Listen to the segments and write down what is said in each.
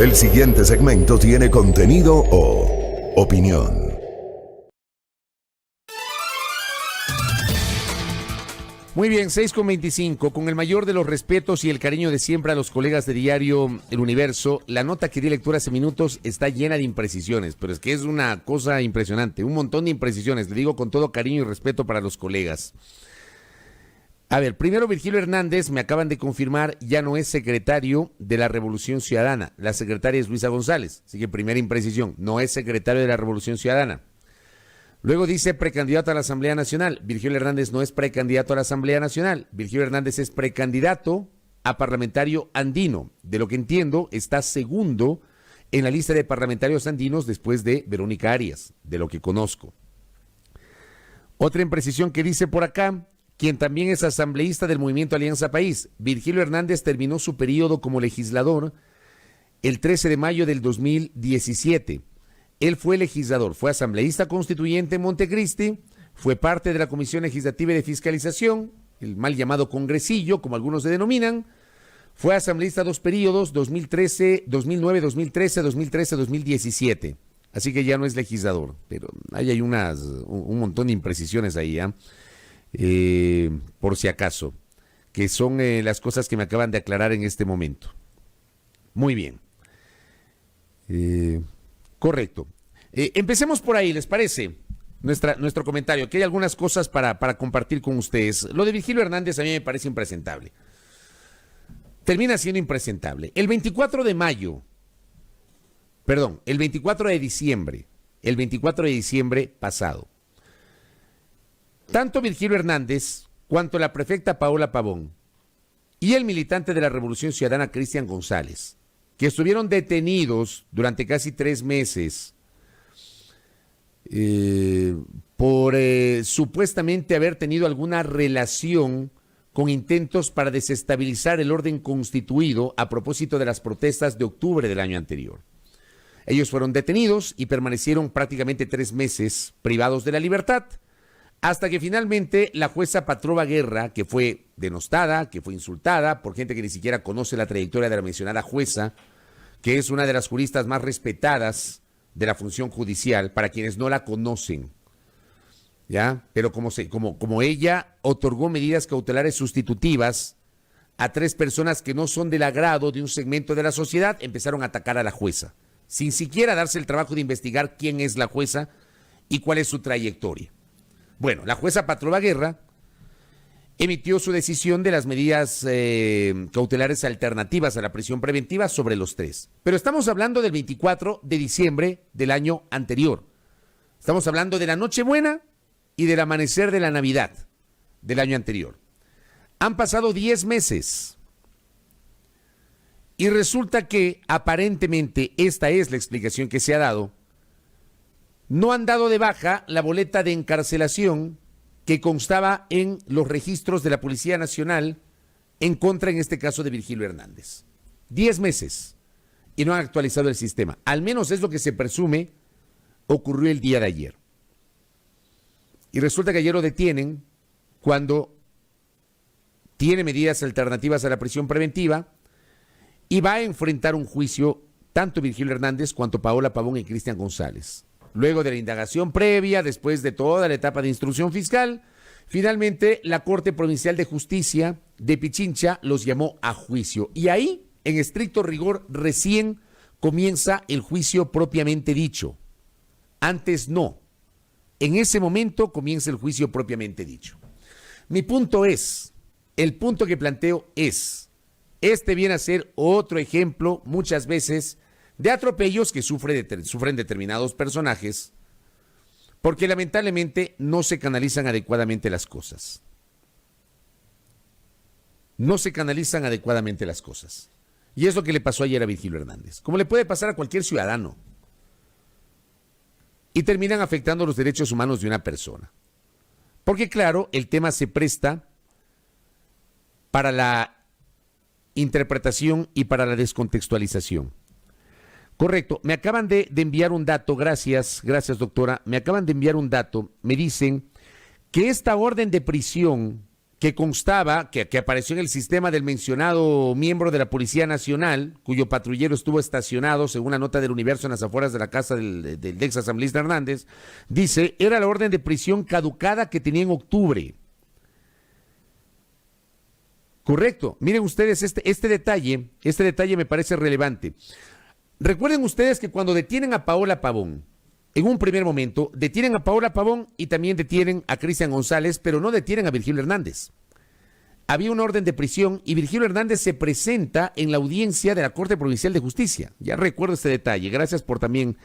El siguiente segmento tiene contenido o opinión. Muy bien, 6:25. Con el mayor de los respetos y el cariño de siempre a los colegas de Diario El Universo, la nota que di lectura hace minutos está llena de imprecisiones, pero es que es una cosa impresionante, un montón de imprecisiones, le digo con todo cariño y respeto para los colegas. A ver, primero Virgilio Hernández, me acaban de confirmar, ya no es secretario de la Revolución Ciudadana, la secretaria es Luisa González, así que primera imprecisión, no es secretario de la Revolución Ciudadana. Luego dice precandidato a la Asamblea Nacional. Virgilio Hernández no es precandidato a la Asamblea Nacional. Virgilio Hernández es precandidato a parlamentario andino. De lo que entiendo, está segundo en la lista de parlamentarios andinos después de Verónica Arias, de lo que conozco. Otra imprecisión que dice por acá, quien también es asambleísta del Movimiento Alianza País. Virgilio Hernández terminó su periodo como legislador el 13 de mayo del 2017. Él fue legislador, fue asambleísta constituyente en Montecristi, fue parte de la Comisión Legislativa y de Fiscalización, el mal llamado Congresillo, como algunos se denominan, fue asambleísta 2 periodos, 2013, 2009, 2013, 2013, 2017. Así que ya no es legislador, pero hay un montón de imprecisiones ahí, por si acaso, que son las cosas que me acaban de aclarar en este momento. Muy bien. Correcto. Empecemos por ahí, ¿les parece? Nuestro comentario, que hay algunas cosas para compartir con ustedes. Lo de Virgilio Hernández a mí me parece impresentable. Termina siendo impresentable. El 24 de diciembre pasado, tanto Virgilio Hernández cuanto la prefecta Paola Pavón y el militante de la Revolución Ciudadana Cristian González, que estuvieron detenidos durante casi 3 meses por supuestamente haber tenido alguna relación con intentos para desestabilizar el orden constituido a propósito de las protestas de octubre del año anterior. Ellos fueron detenidos y permanecieron prácticamente 3 meses privados de la libertad, hasta que finalmente la jueza Patrova Guerra, que fue denostada, que fue insultada por gente que ni siquiera conoce la trayectoria de la mencionada jueza, que es una de las juristas más respetadas de la función judicial, para quienes no la conocen, ¿ya? Pero como ella otorgó medidas cautelares sustitutivas a 3 personas que no son del agrado de un segmento de la sociedad, empezaron a atacar a la jueza, sin siquiera darse el trabajo de investigar quién es la jueza y cuál es su trayectoria. Bueno, la jueza Patrova Guerra emitió su decisión de las medidas cautelares alternativas a la prisión preventiva sobre los 3. Pero estamos hablando del 24 de diciembre del año anterior. Estamos hablando de la Nochebuena y del amanecer de la Navidad del año anterior. Han pasado 10 meses. Y resulta que, aparentemente, esta es la explicación que se ha dado, no han dado de baja la boleta de encarcelación que constaba en los registros de la Policía Nacional en contra, en este caso, de Virgilio Hernández. 10 meses y no han actualizado el sistema. Al menos es lo que se presume ocurrió el día de ayer. Y resulta que ayer lo detienen cuando tiene medidas alternativas a la prisión preventiva y va a enfrentar un juicio tanto Virgilio Hernández cuanto Paola Pavón y Cristian González. Luego de la indagación previa, después de toda la etapa de instrucción fiscal, finalmente la Corte Provincial de Justicia de Pichincha los llamó a juicio. Y ahí, en estricto rigor, recién comienza el juicio propiamente dicho. Antes no. En ese momento comienza el juicio propiamente dicho. Mi punto es, el punto que planteo es, este viene a ser otro ejemplo, muchas veces, de atropellos que sufren determinados personajes, porque lamentablemente no se canalizan adecuadamente las cosas. No se canalizan adecuadamente las cosas. Y es lo que le pasó ayer a Virgilio Hernández, como le puede pasar a cualquier ciudadano. Y terminan afectando los derechos humanos de una persona. Porque claro, el tema se presta para la interpretación y para la descontextualización. Correcto, me acaban de enviar un dato, gracias doctora, me acaban de enviar un dato, me dicen que esta orden de prisión que constaba, que apareció en el sistema del mencionado miembro de la Policía Nacional, cuyo patrullero estuvo estacionado, según una nota del Universo, en las afueras de la casa del ex asambleísta Hernández, dice, era la orden de prisión caducada que tenía en octubre. Correcto. Miren ustedes, este detalle me parece relevante. Recuerden ustedes que cuando detienen a Paola Pavón, en un primer momento, detienen a Paola Pavón y también detienen a Cristian González, pero no detienen a Virgilio Hernández. Había una orden de prisión y Virgilio Hernández se presenta en la audiencia de la Corte Provincial de Justicia. Ya recuerdo este detalle. Gracias por también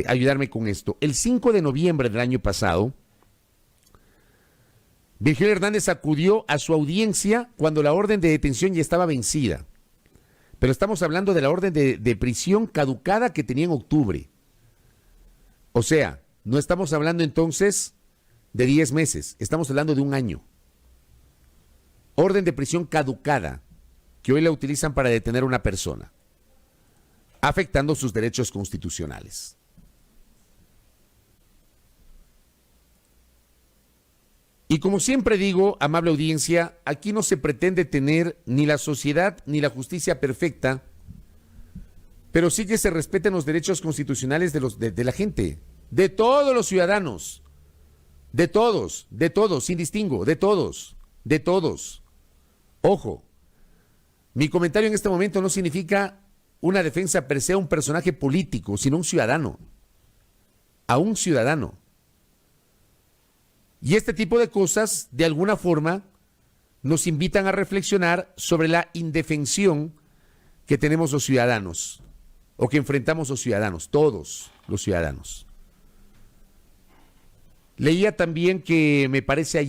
ayudarme con esto. El 5 de noviembre del año pasado, Virgilio Hernández acudió a su audiencia cuando la orden de detención ya estaba vencida. Pero estamos hablando de la orden de prisión caducada que tenía en octubre. O sea, no estamos hablando entonces de 10 meses, estamos hablando de un año. Orden de prisión caducada, que hoy la utilizan para detener a una persona, afectando sus derechos constitucionales. Y como siempre digo, amable audiencia, aquí no se pretende tener ni la sociedad ni la justicia perfecta, pero sí que se respeten los derechos constitucionales de la gente, de todos los ciudadanos, de todos, sin distingo, de todos. Ojo, mi comentario en este momento no significa una defensa per se a un personaje político, sino a un ciudadano. Y este tipo de cosas, de alguna forma, nos invitan a reflexionar sobre la indefensión que tenemos los ciudadanos, o que enfrentamos los ciudadanos, todos los ciudadanos. Leía también que me parece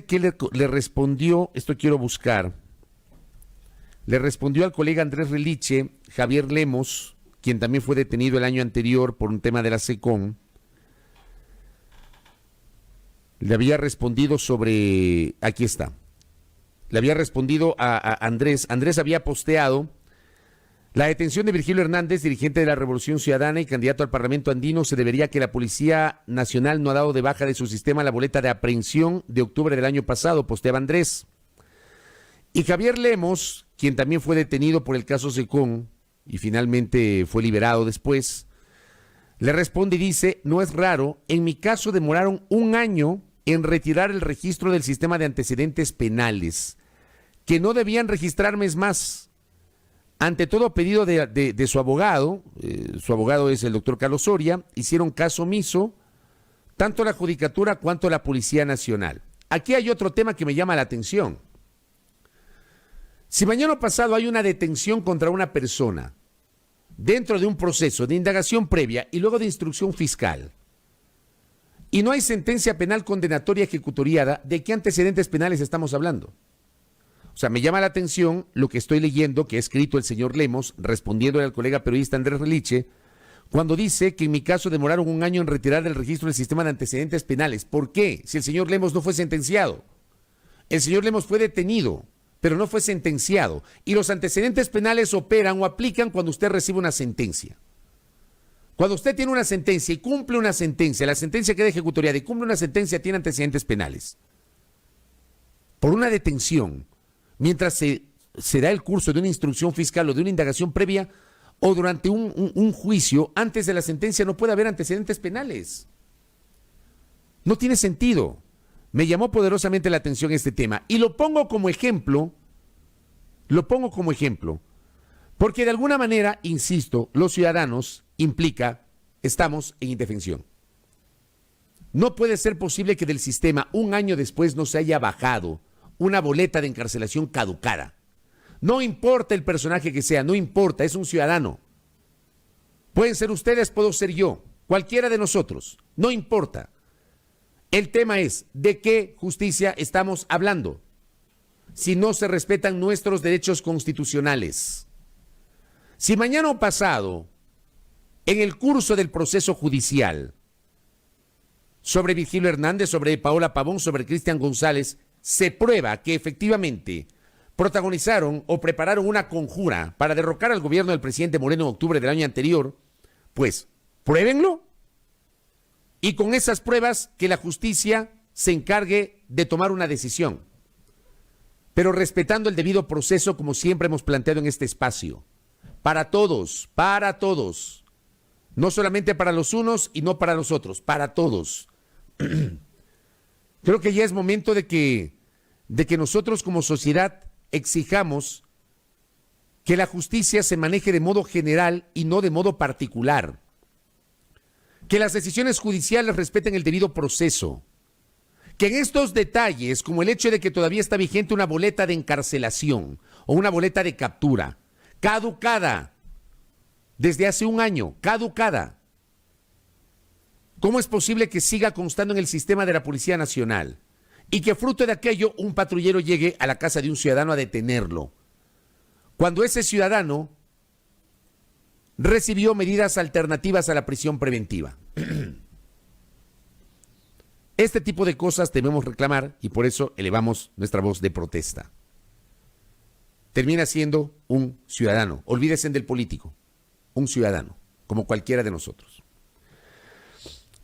que le respondió, esto quiero buscar, le respondió al colega Andrés Reliche, Javier Lemos, quien también fue detenido el año anterior por un tema de la SECON. Le había respondido sobre, aquí está, le había respondido a Andrés. Andrés había posteado: la detención de Virgilio Hernández, dirigente de la Revolución Ciudadana y candidato al Parlamento andino, se debería a que la Policía Nacional no ha dado de baja de su sistema la boleta de aprehensión de octubre del año pasado, posteaba Andrés. Y Javier Lemos, quien también fue detenido por el caso SECON y finalmente fue liberado después, le responde y dice: no es raro, en mi caso demoraron un año en retirar el registro del sistema de antecedentes penales, que no debían registrarme más. Ante todo pedido de su abogado es el doctor Carlos Soria, hicieron caso omiso tanto la Judicatura cuanto la Policía Nacional. Aquí hay otro tema que me llama la atención. Si mañana pasado hay una detención contra una persona dentro de un proceso de indagación previa y luego de instrucción fiscal, y no hay sentencia penal condenatoria ejecutoriada, ¿de qué antecedentes penales estamos hablando? O sea, me llama la atención lo que estoy leyendo, que ha escrito el señor Lemos, respondiéndole al colega periodista Andrés Reliche, cuando dice que en mi caso demoraron un año en retirar del registro del sistema de antecedentes penales. ¿Por qué? Si el señor Lemos no fue sentenciado. El señor Lemos fue detenido, pero no fue sentenciado. Y los antecedentes penales operan o aplican cuando usted recibe una sentencia. Cuando usted tiene una sentencia y cumple una sentencia, la sentencia queda ejecutoriada y cumple una sentencia, tiene antecedentes penales. Por una detención, mientras se da el curso de una instrucción fiscal o de una indagación previa o durante un juicio, antes de la sentencia no puede haber antecedentes penales. No tiene sentido. Me llamó poderosamente la atención este tema y lo pongo como ejemplo, porque de alguna manera, insisto, los ciudadanos implica, estamos en indefensión. No puede ser posible que del sistema un año después no se haya bajado una boleta de encarcelación caducada. No importa el personaje que sea, no importa, es un ciudadano. Pueden ser ustedes, puedo ser yo, cualquiera de nosotros, no importa. El tema es, ¿de qué justicia estamos hablando? Si no se respetan nuestros derechos constitucionales. Si mañana o pasado, en el curso del proceso judicial, sobre Virgilio Hernández, sobre Paola Pavón, sobre Cristian González, se prueba que efectivamente protagonizaron o prepararon una conjura para derrocar al gobierno del presidente Moreno en octubre del año anterior, pues pruébenlo y con esas pruebas que la justicia se encargue de tomar una decisión, pero respetando el debido proceso como siempre hemos planteado en este espacio. Para todos, no solamente para los unos y no para los otros, para todos. Creo que ya es momento de que nosotros como sociedad exijamos que la justicia se maneje de modo general y no de modo particular. Que las decisiones judiciales respeten el debido proceso. Que en estos detalles, como el hecho de que todavía está vigente una boleta de encarcelación o una boleta de captura, caducada desde hace un año, caducada, ¿cómo es posible que siga constando en el sistema de la Policía Nacional y que fruto de aquello un patrullero llegue a la casa de un ciudadano a detenerlo, cuando ese ciudadano recibió medidas alternativas a la prisión preventiva? Este tipo de cosas debemos reclamar y por eso elevamos nuestra voz de protesta. Termina siendo un ciudadano, olvídense del político, un ciudadano, como cualquiera de nosotros.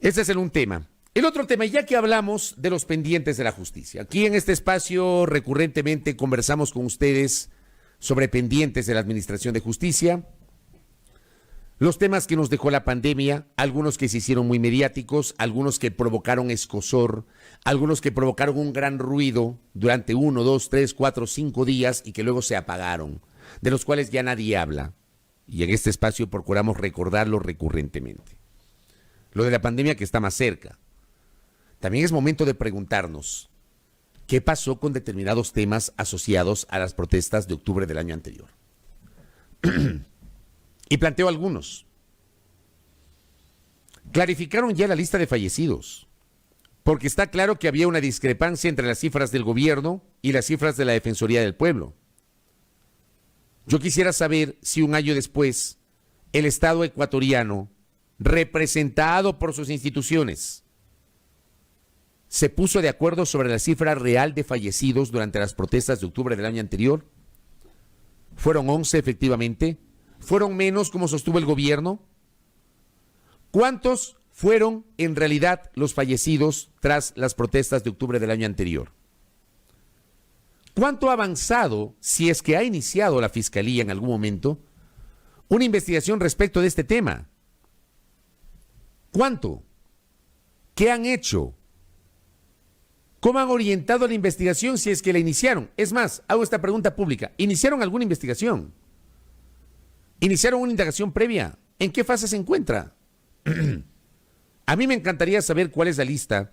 Ese es un tema. El otro tema, ya que hablamos de los pendientes de la justicia, aquí en este espacio recurrentemente conversamos con ustedes sobre pendientes de la Administración de Justicia, los temas que nos dejó la pandemia, algunos que se hicieron muy mediáticos, algunos que provocaron escozor, algunos que provocaron un gran ruido durante 1, 2, 3, 4, 5 días y que luego se apagaron, de los cuales ya nadie habla. Y en este espacio procuramos recordarlo recurrentemente. Lo de la pandemia que está más cerca. También es momento de preguntarnos, ¿qué pasó con determinados temas asociados a las protestas de octubre del año anterior? Y planteo algunos. Clarificaron ya la lista de fallecidos, porque está claro que había una discrepancia entre las cifras del gobierno y las cifras de la Defensoría del Pueblo. Yo quisiera saber si un año después el Estado ecuatoriano, representado por sus instituciones, se puso de acuerdo sobre la cifra real de fallecidos durante las protestas de octubre del año anterior. ¿Fueron 11 efectivamente? ¿Fueron menos como sostuvo el gobierno? ¿Cuántos fueron en realidad los fallecidos tras las protestas de octubre del año anterior? ¿Cuánto ha avanzado, si es que ha iniciado la Fiscalía en algún momento, una investigación respecto de este tema? ¿Cuánto? ¿Qué han hecho? ¿Cómo han orientado la investigación si es que la iniciaron? Es más, hago esta pregunta pública. ¿Iniciaron alguna investigación? ¿Iniciaron una indagación previa? ¿En qué fase se encuentra? A mí me encantaría saber cuál es la lista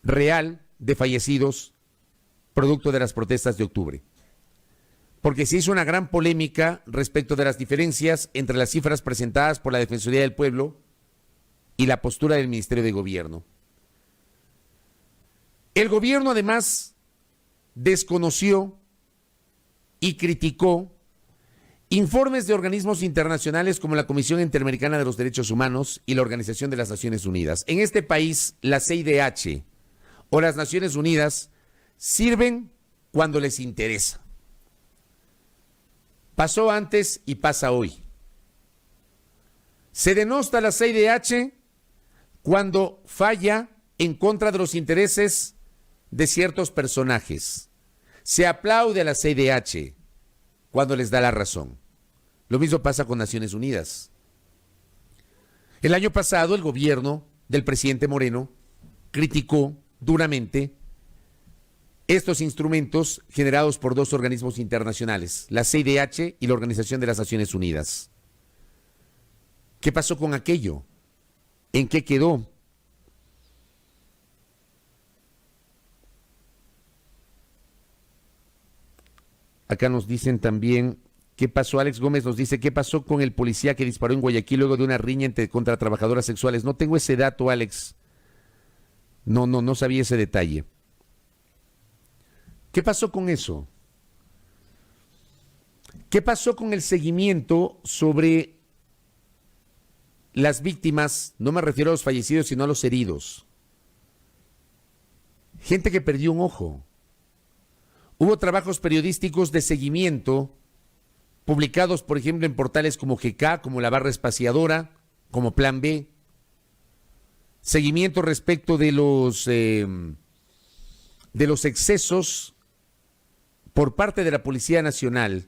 real de fallecidos producto de las protestas de octubre. Porque se hizo una gran polémica respecto de las diferencias entre las cifras presentadas por la Defensoría del Pueblo y la postura del Ministerio de Gobierno. El gobierno además desconoció y criticó informes de organismos internacionales como la Comisión Interamericana de los Derechos Humanos y la Organización de las Naciones Unidas. En este país, la CIDH o las Naciones Unidas sirven cuando les interesa. Pasó antes y pasa hoy. Se denosta la CIDH cuando falla en contra de los intereses de ciertos personajes. Se aplaude a la CIDH cuando les da la razón. Lo mismo pasa con Naciones Unidas. El año pasado el gobierno del presidente Moreno criticó duramente estos instrumentos generados por dos organismos internacionales, la CIDH y la Organización de las Naciones Unidas. ¿Qué pasó con aquello? ¿En qué quedó? Acá nos dicen también, ¿qué pasó? Alex Gómez nos dice, ¿qué pasó con el policía que disparó en Guayaquil luego de una riña contra trabajadoras sexuales? No tengo ese dato, Alex. No sabía ese detalle. ¿Qué pasó con eso? ¿Qué pasó con el seguimiento sobre las víctimas? No me refiero a los fallecidos, sino a los heridos. Gente que perdió un ojo. Hubo trabajos periodísticos de seguimiento publicados, por ejemplo, en portales como GK, como La Barra Espaciadora, como Plan B. seguimiento respecto de los excesos por parte de la Policía Nacional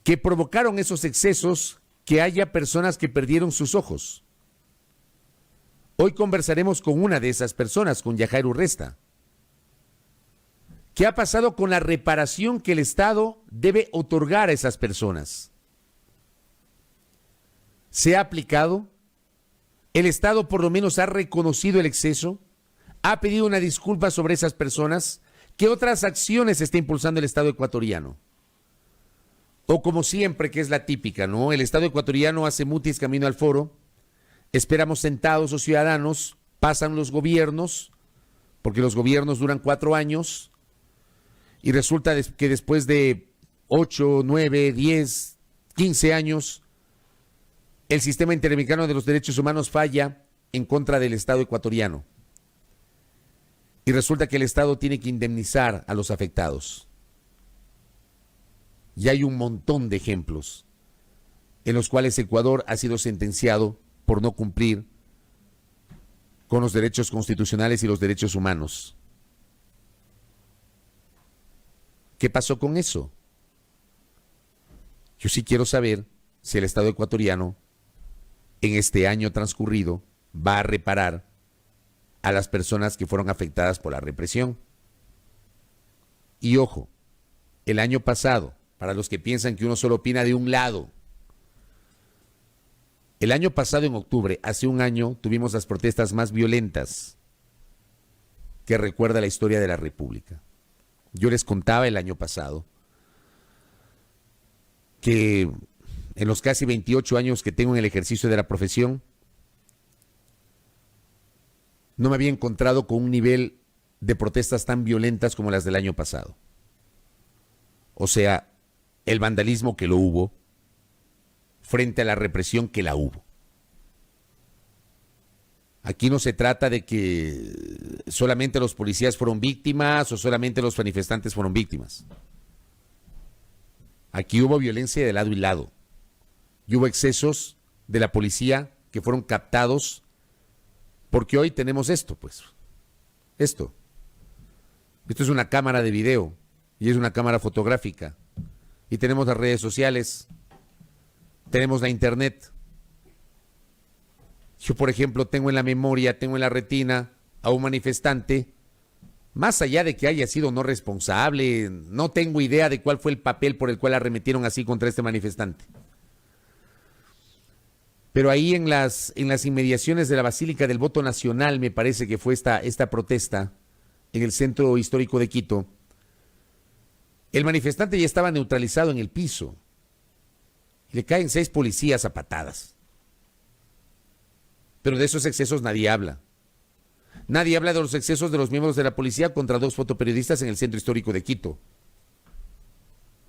que provocaron esos excesos, que haya personas que perdieron sus ojos. Hoy conversaremos con una de esas personas, con Yajair Urresta. ¿Qué ha pasado con la reparación que el Estado debe otorgar a esas personas? ¿Se ha aplicado? ¿El Estado por lo menos ha reconocido el exceso? ¿Ha pedido una disculpa sobre esas personas? ¿Qué otras acciones está impulsando el Estado ecuatoriano? O como siempre, que es la típica, ¿no? El Estado ecuatoriano hace mutis camino al foro, esperamos sentados los ciudadanos, pasan los gobiernos, porque los gobiernos duran 4 años, y resulta que después de 8, 9, 10, 15 años, el sistema interamericano de los derechos humanos falla en contra del Estado ecuatoriano. Y resulta que el Estado tiene que indemnizar a los afectados. Y hay un montón de ejemplos en los cuales Ecuador ha sido sentenciado por no cumplir con los derechos constitucionales y los derechos humanos. ¿Qué pasó con eso? Yo sí quiero saber si el Estado ecuatoriano en este año transcurrido va a reparar a las personas que fueron afectadas por la represión. Y ojo, el año pasado, para los que piensan que uno solo opina de un lado, el año pasado en octubre, hace un año, tuvimos las protestas más violentas que recuerda la historia de la República. Yo les contaba el año pasado que en los casi 28 años que tengo en el ejercicio de la profesión, no me había encontrado con un nivel de protestas tan violentas como las del año pasado. O sea, el vandalismo que lo hubo frente a la represión que la hubo. Aquí no se trata de que solamente los policías fueron víctimas o solamente los manifestantes fueron víctimas. Aquí hubo violencia de lado y lado. Y hubo excesos de la policía que fueron captados, porque hoy tenemos esto, pues. Esto es una cámara de video y es una cámara fotográfica. Y tenemos las redes sociales, tenemos la internet. Yo, por ejemplo, tengo en la memoria, tengo en la retina a un manifestante, más allá de que haya sido no responsable, no tengo idea de cuál fue el papel por el cual arremetieron así contra este manifestante. Pero ahí en las inmediaciones de la Basílica del Voto Nacional, me parece que fue esta protesta en el centro histórico de Quito, el manifestante ya estaba neutralizado en el piso. Le caen 6 policías a patadas. Pero de esos excesos nadie habla. Nadie habla de los excesos de los miembros de la policía contra 2 fotoperiodistas en el centro histórico de Quito.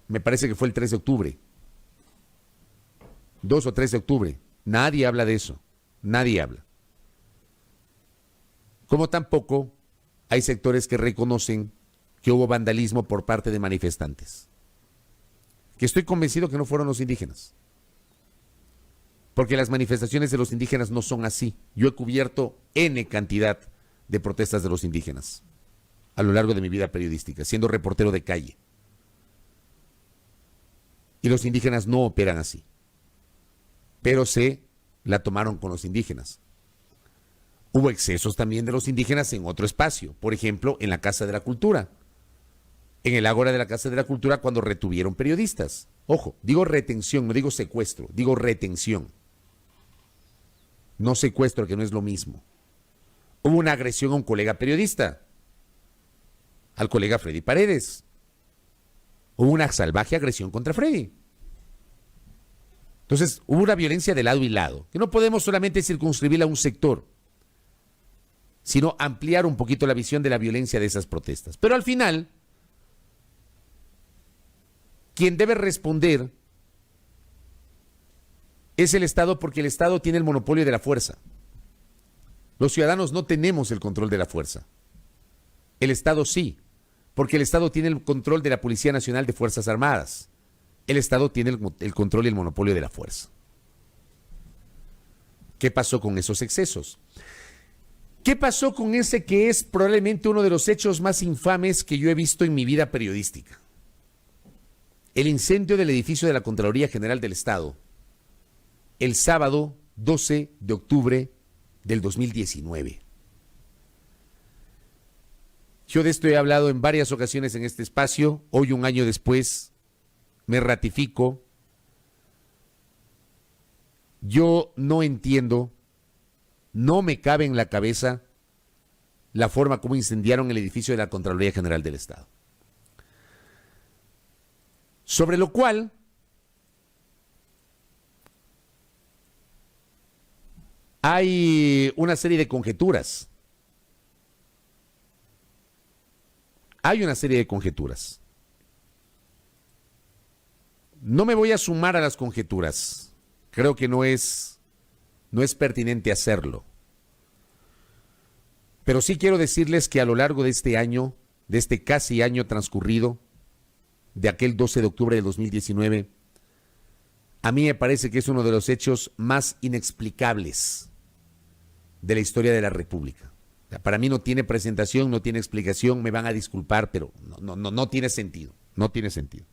Me parece que fue el 3 de octubre. 2 o 3 de octubre. Nadie habla de eso. Nadie habla. Como tampoco hay sectores que reconocen que hubo vandalismo por parte de manifestantes. Que estoy convencido que no fueron los indígenas. Porque las manifestaciones de los indígenas no son así. Yo he cubierto N cantidad de protestas de los indígenas a lo largo de mi vida periodística, siendo reportero de calle. Y los indígenas no operan así. Pero se la tomaron con los indígenas. Hubo excesos también de los indígenas en otro espacio, por ejemplo, en la Casa de la Cultura. En el ágora de la Casa de la Cultura cuando retuvieron periodistas. Ojo, digo retención, no digo secuestro, digo retención. No secuestro, que no es lo mismo. Hubo una agresión a un colega periodista, al colega Freddy Paredes. Hubo una salvaje agresión contra Freddy. Entonces, hubo una violencia de lado y lado, que no podemos solamente circunscribirla a un sector, sino ampliar un poquito la visión de la violencia de esas protestas. Pero al final, quien debe responder es el Estado, porque el Estado tiene el monopolio de la fuerza. Los ciudadanos no tenemos el control de la fuerza. El Estado sí, porque el Estado tiene el control de la Policía Nacional de Fuerzas Armadas. El Estado tiene el control y el monopolio de la fuerza. ¿Qué pasó con esos excesos? ¿Qué pasó con ese que es probablemente uno de los hechos más infames que yo he visto en mi vida periodística? El incendio del edificio de la Contraloría General del Estado, el sábado 12 de octubre del 2019. Yo de esto he hablado en varias ocasiones en este espacio. Hoy, un año después, me ratifico. Yo no entiendo, no me cabe en la cabeza la forma como incendiaron el edificio de la Contraloría General del Estado. Sobre lo cual hay una serie de conjeturas. No me voy a sumar a las conjeturas. Creo que no es pertinente hacerlo. Pero sí quiero decirles que a lo largo de este año, de este casi año transcurrido, de aquel 12 de octubre de 2019, a mí me parece que es uno de los hechos más inexplicables de la historia de la República. O sea, para mí no tiene presentación, no tiene explicación, me van a disculpar, pero no tiene sentido, no tiene sentido.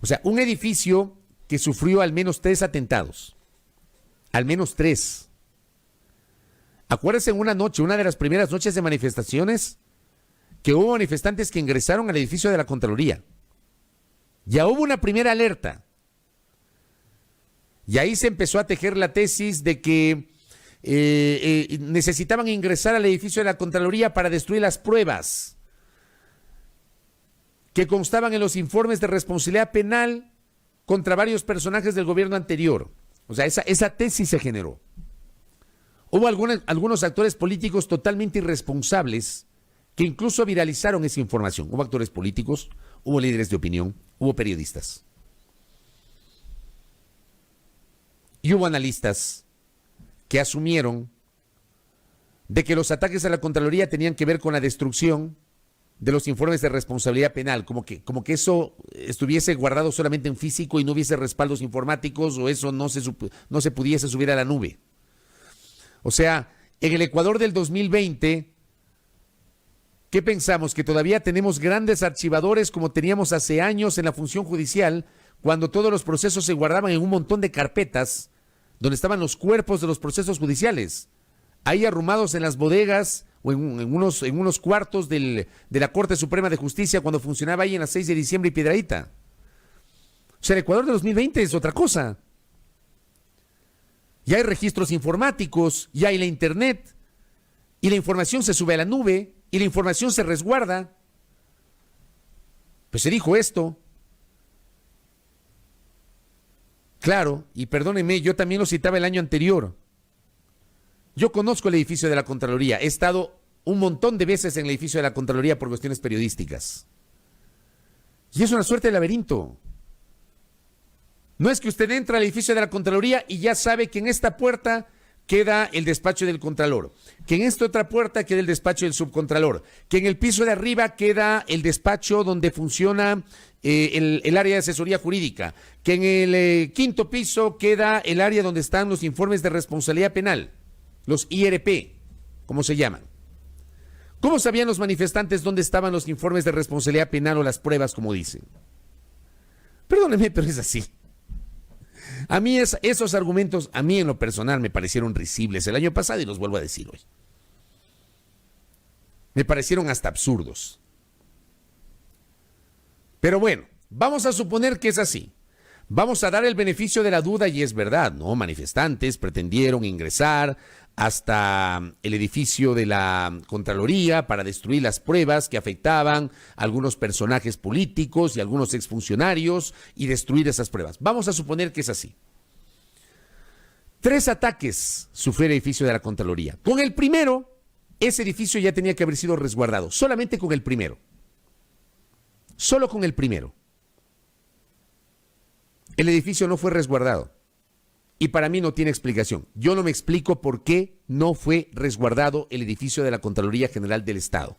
O sea, un edificio que sufrió al menos 3 atentados, al menos 3. Acuérdense en una noche, una de las primeras noches de manifestaciones, que hubo manifestantes que ingresaron al edificio de la Contraloría. Ya hubo una primera alerta. Y ahí se empezó a tejer la tesis de que necesitaban ingresar al edificio de la Contraloría para destruir las pruebas que constaban en los informes de responsabilidad penal contra varios personajes del gobierno anterior. O sea, esa tesis se generó. Hubo algunos actores políticos totalmente irresponsables que incluso viralizaron esa información. Hubo actores políticos, hubo líderes de opinión, hubo periodistas. Y hubo analistas que asumieron de que los ataques a la Contraloría tenían que ver con la destrucción de los informes de responsabilidad penal, como que eso estuviese guardado solamente en físico y no hubiese respaldos informáticos, o eso no se pudiese subir a la nube. O sea, en el Ecuador del 2020, ¿qué pensamos? Que todavía tenemos grandes archivadores como teníamos hace años en la función judicial, cuando todos los procesos se guardaban en un montón de carpetas donde estaban los cuerpos de los procesos judiciales, ahí arrumados en las bodegas o en unos cuartos de la Corte Suprema de Justicia cuando funcionaba ahí en la 6 de diciembre y Piedradita. O sea, el Ecuador de 2020 es otra cosa. Ya hay registros informáticos, ya hay la internet, y la información se sube a la nube, y la información se resguarda. Pues se dijo esto. Claro, y perdónenme, yo también lo citaba el año anterior. Yo conozco el edificio de la Contraloría, he estado un montón de veces en el edificio de la Contraloría por cuestiones periodísticas. Y es una suerte de laberinto. No es que usted entra al edificio de la Contraloría y ya sabe que en esta puerta queda el despacho del Contralor, que en esta otra puerta queda el despacho del Subcontralor, que en el piso de arriba queda el despacho donde funciona el área de asesoría jurídica, que en el quinto piso queda el área donde están los informes de responsabilidad penal, los IRP, ¿cómo se llaman? ¿Cómo sabían los manifestantes dónde estaban los informes de responsabilidad penal o las pruebas, como dicen? Perdónenme, pero es así. A mí esos argumentos, a mí en lo personal, me parecieron risibles el año pasado y los vuelvo a decir hoy. Me parecieron hasta absurdos. Pero bueno, vamos a suponer que es así. Vamos a dar el beneficio de la duda y es verdad, ¿no? Manifestantes pretendieron ingresar hasta el edificio de la Contraloría para destruir las pruebas que afectaban a algunos personajes políticos y a algunos exfuncionarios y destruir esas pruebas. Vamos a suponer que es así. 3 ataques sufrió el edificio de la Contraloría. Con el primero, ese edificio ya tenía que haber sido resguardado, solamente con el primero. Solo con el primero. El edificio no fue resguardado. Y para mí no tiene explicación. Yo no me explico por qué no fue resguardado el edificio de la Contraloría General del Estado.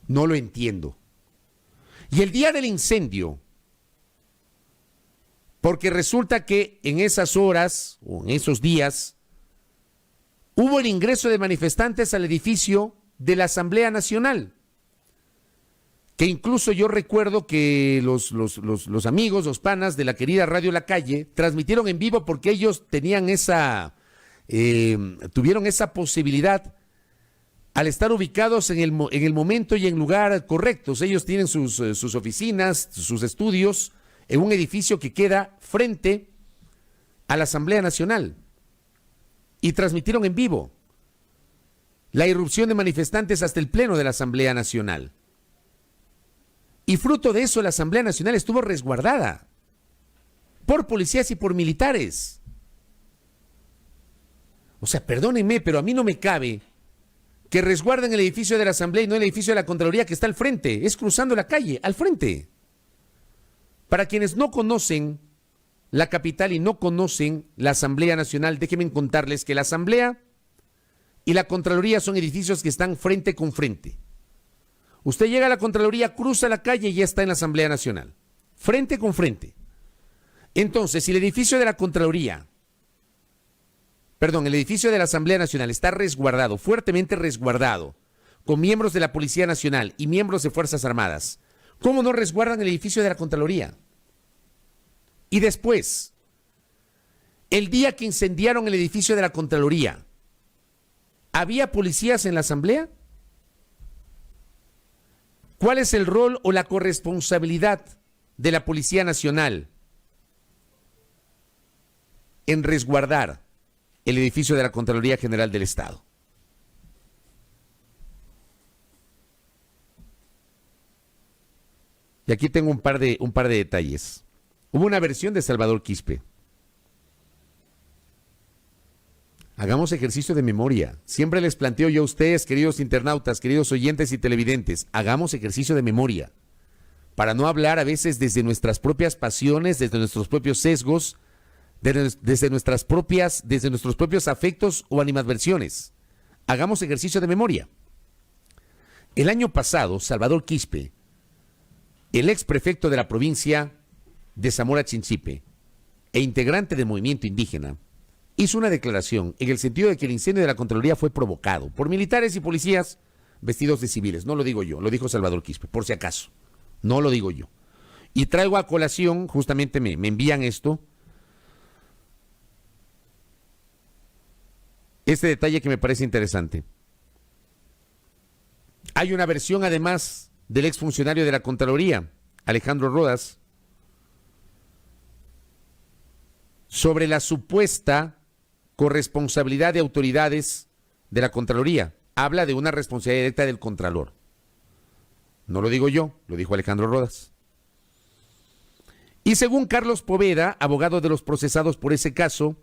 No lo entiendo. Y el día del incendio, porque resulta que en esas horas o en esos días hubo el ingreso de manifestantes al edificio de la Asamblea Nacional, que incluso yo recuerdo que los amigos, los panas de la querida Radio La Calle transmitieron en vivo porque ellos tenían tuvieron esa posibilidad al estar ubicados en el momento y en lugar correctos. Ellos tienen sus oficinas, sus estudios en un edificio que queda frente a la Asamblea Nacional y transmitieron en vivo la irrupción de manifestantes hasta el pleno de la Asamblea Nacional. Y fruto de eso, la Asamblea Nacional estuvo resguardada por policías y por militares. O sea, perdónenme, pero a mí no me cabe que resguarden el edificio de la Asamblea y no el edificio de la Contraloría que está al frente. Es cruzando la calle, al frente. Para quienes no conocen la capital y no conocen la Asamblea Nacional, déjenme contarles que la Asamblea y la Contraloría son edificios que están frente con frente. Usted llega a la Contraloría, cruza la calle y ya está en la Asamblea Nacional. Frente con frente. Entonces, si el edificio de la Contraloría, el edificio de la Asamblea Nacional está resguardado, fuertemente resguardado, con miembros de la Policía Nacional y miembros de Fuerzas Armadas, ¿cómo no resguardan el edificio de la Contraloría? Y después, el día que incendiaron el edificio de la Contraloría, ¿había policías en la Asamblea? ¿Cuál es el rol o la corresponsabilidad de la Policía Nacional en resguardar el edificio de la Contraloría General del Estado? Y aquí tengo un par de detalles. Hubo una versión de Salvador Quispe. Hagamos ejercicio de memoria. Siempre les planteo yo a ustedes, queridos internautas, queridos oyentes y televidentes, hagamos ejercicio de memoria para no hablar a veces desde nuestras propias pasiones, desde nuestros propios sesgos, desde nuestros propios afectos o animadversiones. Hagamos ejercicio de memoria. El año pasado, Salvador Quispe, el ex prefecto de la provincia de Zamora Chinchipe e integrante del movimiento indígena, hizo una declaración en el sentido de que el incendio de la Contraloría fue provocado por militares y policías vestidos de civiles. No lo digo yo, lo dijo Salvador Quispe, por si acaso. No lo digo yo. Y traigo a colación, justamente me envían esto, este detalle que me parece interesante. Hay una versión además del exfuncionario de la Contraloría, Alejandro Rodas, sobre la supuesta corresponsabilidad de autoridades de la Contraloría. Habla de una responsabilidad directa del Contralor. No lo digo yo, lo dijo Alejandro Rodas. Y según Carlos Poveda, abogado de los procesados por ese caso,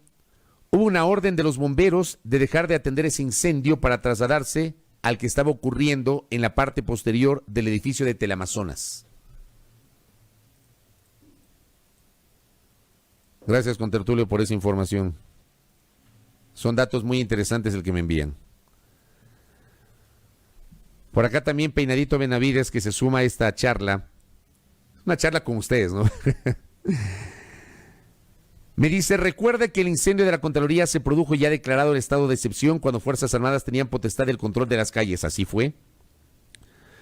hubo una orden de los bomberos de dejar de atender ese incendio para trasladarse al que estaba ocurriendo en la parte posterior del edificio de Teleamazonas. Gracias, contertulio, por esa información. Son datos muy interesantes el que me envían. Por acá también Peinadito Benavides, que se suma a esta charla. Una charla con ustedes, ¿no? Me dice, recuerda que el incendio de la Contraloría se produjo ya declarado el estado de excepción cuando Fuerzas Armadas tenían potestad del control de las calles. Así fue.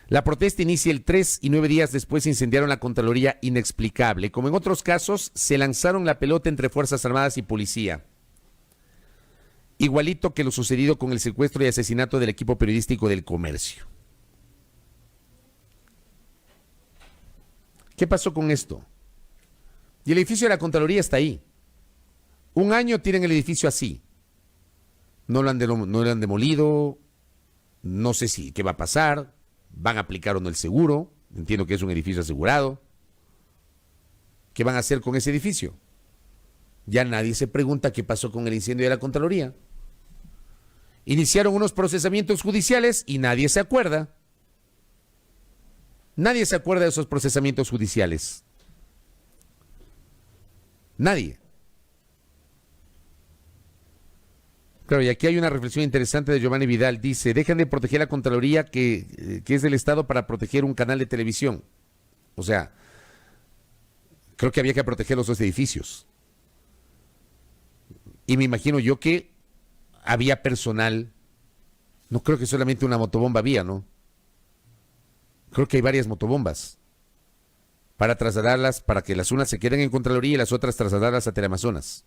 La protesta inicia el 3 y 9 días después incendiaron la Contraloría inexplicable. Como en otros casos, se lanzaron la pelota entre Fuerzas Armadas y policía. Igualito que lo sucedido con el secuestro y asesinato del equipo periodístico del Comercio. ¿Qué pasó con esto? Y el edificio de la Contraloría está ahí. Un año tienen el edificio así. No lo han demolido. No sé qué va a pasar. ¿Van a aplicar o no el seguro? Entiendo que es un edificio asegurado. ¿Qué van a hacer con ese edificio? Ya nadie se pregunta qué pasó con el incendio de la Contraloría. Iniciaron unos procesamientos judiciales y nadie se acuerda. Nadie se acuerda de esos procesamientos judiciales. Nadie. Claro, y aquí hay una reflexión interesante de Giovanni Vidal. Dice, dejan de proteger la Contraloría que es del Estado para proteger un canal de televisión. O sea, creo que había que proteger los dos edificios. Y me imagino yo que había personal. No creo que solamente una motobomba había, ¿no? Creo que hay varias motobombas para trasladarlas, para que las unas se queden en Contraloría y las otras trasladarlas a Teleamazonas.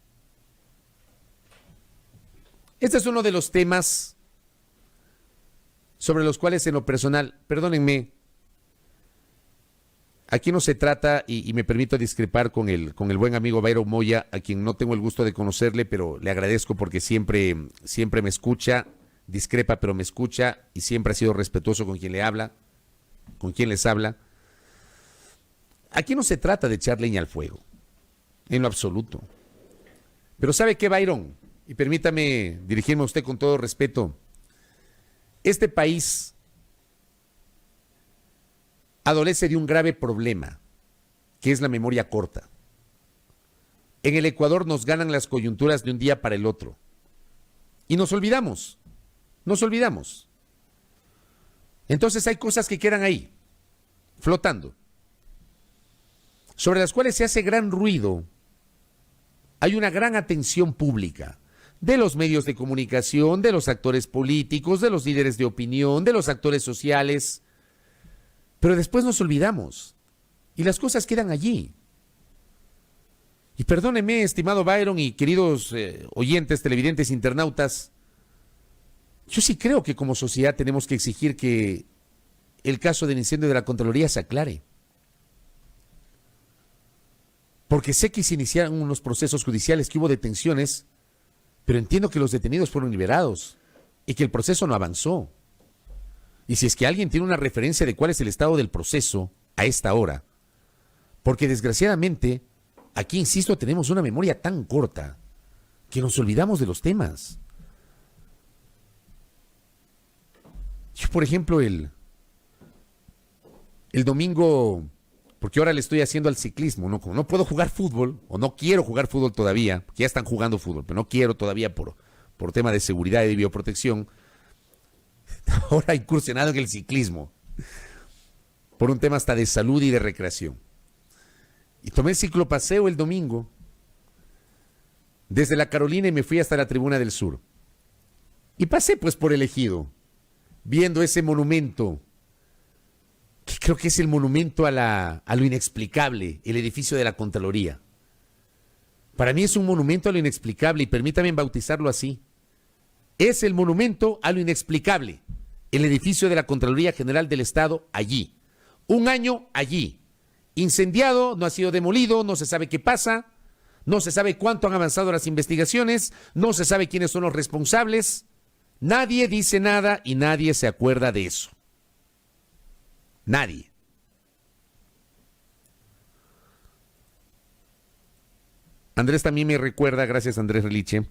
Este es uno de los temas sobre los cuales en lo personal, perdónenme, aquí no se trata, y me permito discrepar con el buen amigo Byron Moya, a quien no tengo el gusto de conocerle, pero le agradezco porque siempre me escucha, discrepa pero me escucha y siempre ha sido respetuoso con quien le habla, con quien les habla. Aquí no se trata de echar leña al fuego, en lo absoluto. Pero ¿sabe qué, Byron? Y permítame dirigirme a usted con todo respeto. Este país adolece de un grave problema, que es la memoria corta. En el Ecuador nos ganan las coyunturas de un día para el otro. Y nos olvidamos. Entonces hay cosas que quedan ahí, flotando, sobre las cuales se hace gran ruido. Hay una gran atención pública de los medios de comunicación, de los actores políticos, de los líderes de opinión, de los actores sociales, pero después nos olvidamos y las cosas quedan allí. Y perdóneme, estimado Byron y queridos oyentes, televidentes, internautas, yo sí creo que como sociedad tenemos que exigir que el caso del incendio de la Contraloría se aclare. Porque sé que se iniciaron unos procesos judiciales, que hubo detenciones, pero entiendo que los detenidos fueron liberados y que el proceso no avanzó. Y si es que alguien tiene una referencia de cuál es el estado del proceso a esta hora, porque desgraciadamente, aquí insisto, tenemos una memoria tan corta que nos olvidamos de los temas. Yo, por ejemplo, el domingo, porque ahora le estoy haciendo al ciclismo, ¿no? Como no puedo jugar fútbol, o no quiero jugar fútbol todavía, porque ya están jugando fútbol, pero no quiero todavía por tema de seguridad y de bioprotección, ahora he incursionado en el ciclismo, por un tema hasta de salud y de recreación. Y tomé el ciclopaseo el domingo, desde la Carolina y me fui hasta la Tribuna del Sur. Y pasé pues por el Ejido, viendo ese monumento, que creo que es el monumento a lo inexplicable, el edificio de la Contraloría. Para mí es un monumento a lo inexplicable, y permítame bautizarlo así. Es el monumento a lo inexplicable, el edificio de la Contraloría General del Estado allí. Un año allí, incendiado, no ha sido demolido, no se sabe qué pasa, no se sabe cuánto han avanzado las investigaciones, no se sabe quiénes son los responsables. Nadie dice nada y nadie se acuerda de eso. Nadie. Andrés también me recuerda, gracias Andrés Reliche,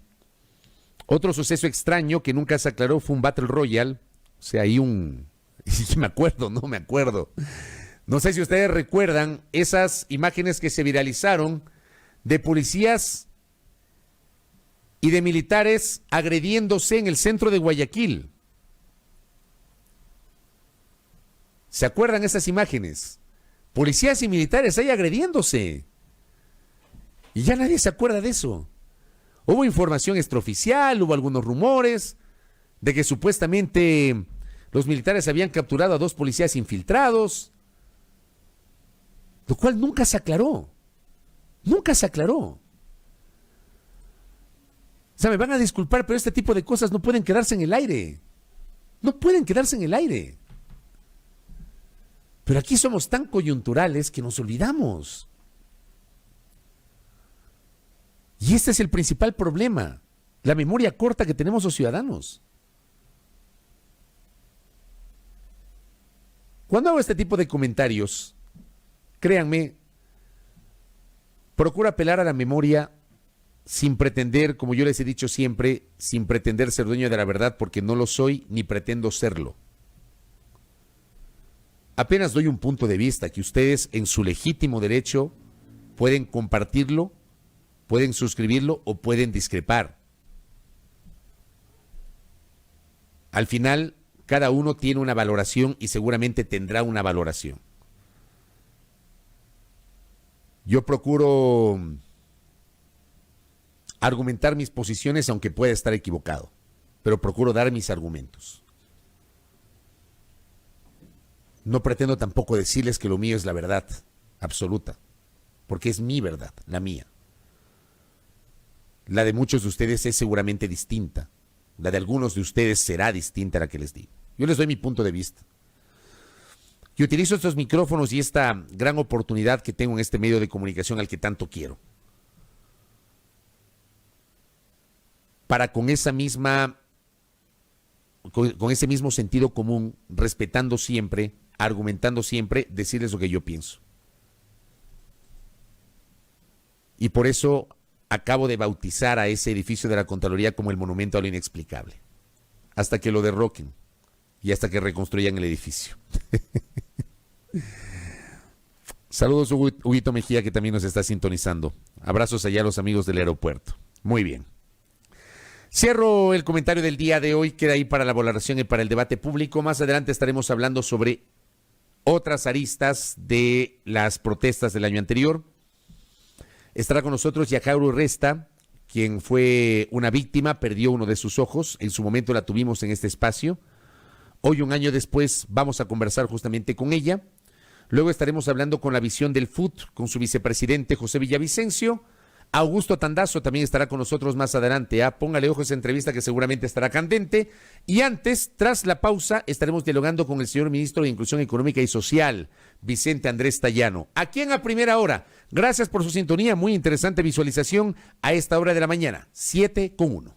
otro suceso extraño que nunca se aclaró fue un Battle Royale. O sea, hay me acuerdo. No sé si ustedes recuerdan esas imágenes que se viralizaron de policías y de militares agrediéndose en el centro de Guayaquil. ¿Se acuerdan esas imágenes? Policías y militares ahí agrediéndose. Y ya nadie se acuerda de eso. Hubo información extraoficial, hubo algunos rumores de que supuestamente los militares habían capturado a 2 policías infiltrados, lo cual nunca se aclaró. Nunca se aclaró. O sea, me van a disculpar, pero este tipo de cosas no pueden quedarse en el aire. No pueden quedarse en el aire. Pero aquí somos tan coyunturales que nos olvidamos. Y este es el principal problema, la memoria corta que tenemos los ciudadanos. Cuando hago este tipo de comentarios, créanme, procuro apelar a la memoria sin pretender, como yo les he dicho siempre, sin pretender ser dueño de la verdad, porque no lo soy ni pretendo serlo. Apenas doy un punto de vista que ustedes, en su legítimo derecho, pueden compartirlo, pueden suscribirlo o pueden discrepar. Al final, cada uno tiene una valoración y seguramente tendrá una valoración. Yo procuro argumentar mis posiciones aunque pueda estar equivocado. pero procuro dar mis argumentos. No pretendo tampoco decirles que lo mío es la verdad absoluta, porque es mi verdad, la mía. La de muchos de ustedes es seguramente distinta. La de algunos de ustedes será distinta a la que les digo. Yo les doy mi punto de vista. Y utilizo estos micrófonos y esta gran oportunidad que tengo en este medio de comunicación al que tanto quiero, para con ese mismo sentido común, respetando siempre, argumentando siempre, decirles lo que yo pienso. Y por eso acabo de bautizar a ese edificio de la Contraloría como el monumento a lo inexplicable, hasta que lo derroquen y hasta que reconstruyan el edificio. Saludos, Huguito Mejía, que también nos está sintonizando. Abrazos allá a los amigos del aeropuerto. Muy bien. Cierro el comentario del día de hoy, queda ahí para la valoración y para el debate público. Más adelante estaremos hablando sobre otras aristas de las protestas del año anterior. Estará con nosotros Yajauro Resta, quien fue una víctima, perdió uno de sus ojos. En su momento la tuvimos en este espacio. Hoy, un año después, vamos a conversar justamente con ella. Luego estaremos hablando con la visión del FUT, con su vicepresidente José Villavicencio. Augusto Tandazo también estará con nosotros más adelante. Póngale ojo a esa entrevista que seguramente estará candente. Y antes, tras la pausa, estaremos dialogando con el señor ministro de Inclusión Económica y Social, Vicente Andrés Tallano. Aquí en A Primera Hora. Gracias por su sintonía. Muy interesante visualización a esta hora de la mañana. 7:01.